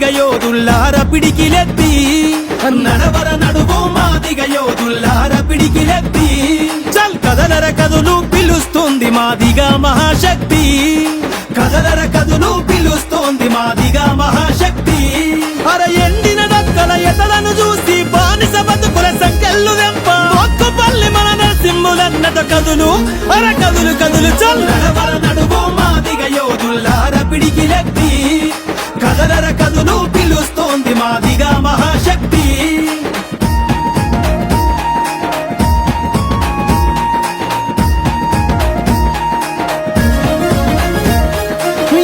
మాదిగ యోధుల్లార పిడికిలెత్తి నడవర నడువు మాదిగ యోధుల్లార పిడికిలెత్తి చల్ కదలర కదులు పిలుస్తుంది మాదిగ మహాశక్తి కదలర కదులు పిలుస్తోంది మాదిగ మహాశక్తి అర ఎండిన డక్కల ఎతలను చూసి బానిస బతుకుల సంకెళ్ళు వెంప మొక్కుపల్లి మన నరసింహులన్నట కదులు అర కదులు కదులు చల్ నడవర నడువు మాదిగ యోధుల్లార పిడికిలెత్తి కదలర కదులు పిలుస్తోంది మాదిగ మహాశక్తి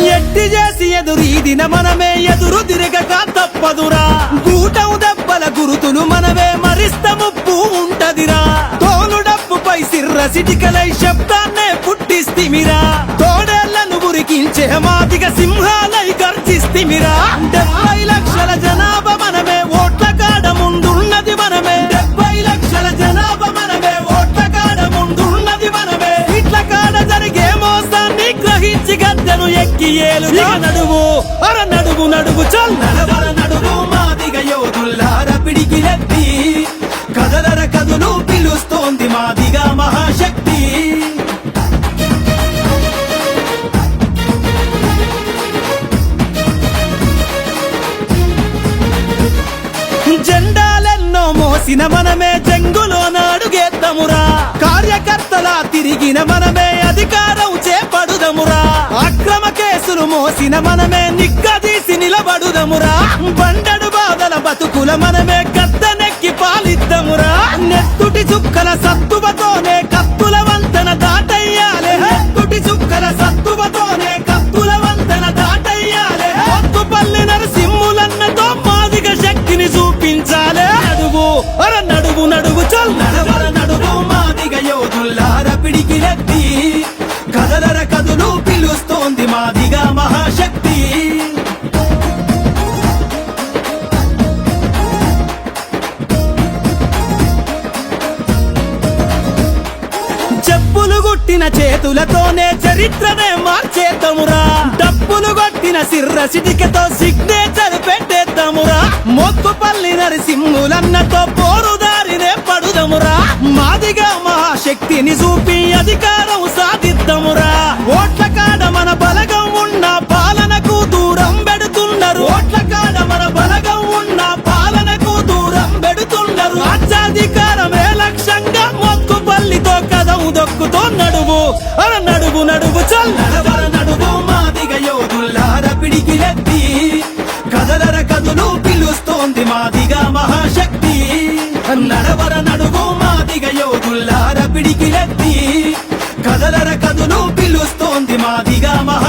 ఎట్టి చేసి ఎదురీదిన మనమే ఎదురు తిరగక తప్పదురా గూటం దెబ్బల గురుతులు మనమే మరిస్త ముప్పు ఉంటదిరా తోలు డప్పుపై సిర్ర సిటికలై శబ్దాన్నే పుట్టిస్తిమిరా తోడేళ్లను ఉరికించే మాదిగ సింహాలై గర్జిస్తిమిరా 70 లక్షల జనాభా మనమే ఓట్ల కాడ ముందున్నది మనమే 70 లక్షల జనాభా మనమే ఓట్ల కాడ ముందున్నది మనమే ఇట్ల కాడ జరిగే మోసాన్ని గ్రహించి గద్దెను ఎక్కి ఏలు నడువు అర నడువు నడువు చల్ నడవర నడువు మాదిగ యోధుల్లార పిడికిలెత్తి కదలర కదులు పిలుస్తోంది మాదిగ మహాశక్తి జెండాలెన్నో మోసిన మనమే జంగులోన అడుగేద్దమురా కార్యకర్తలా తిరిగిన మనమే అధికారం చేపడుదమురా అక్రమ కేసులు మోసిన మనమే నిగ్గదీసి నిలబడుదమురా బండడు బాధల బతుకుల మనమే గద్దెనెక్కి పాలిద్దమురా నెత్తుటి చుక్కల సత్తువతోనే కత్తుల వంతెన దాటయ్యాలే నెత్తుటి చుక్కల సత్తువతోనే కత్తుల వంతెన దాటయ్యాలే మొక్కుపల్లి నరసింహులన్నతో మాదిగ శక్తిని చూపించాలే నడువు అర నడువు నడువు చల్ నడవర నడువు మాదిగ యోధుల్లార పిడికిలెత్తి కదలర కదులు పిలుస్తోంది మాదిగ మహాశక్తి చెప్పులు గుట్టిన చేతులతోనే చరిత్రనే మార్చేద్దామురా డప్పులు కొట్టిన సిర్ర సిటికతో సిగ్నేచర్ పెట్టేద్దామురా మొక్కుపల్లి నరసింహులన్నతో పోరుదారినే పడుదమురా మాదిగ మహాశక్తిని చూపి అధికారం సాధిద్దామురా ఓట్ల కాడ మన బలగం ఉన్న పాలనకు దూరం పెడుతున్నారు ఓట్ల కాడ మన బలగం ఉన్న పాలనకు దూరం పెడుతున్నారు రాజ్యాధికారమే లక్ష్యంగా మొక్కుపల్లితో కదము దొక్కుతో నడువు అర నడువు నడువు చల్ నడవర నడువు మాదిగ యోధుల్లార పిడికిలెత్తి కదలర కదులు పిలుస్తోంది మాదిగ మహాశక్తి నడవర నడువు మాదిగ యోధుల్లార పిడికిలెత్తి కదలర కదులు పిలుస్తోంది మాదిగ మహా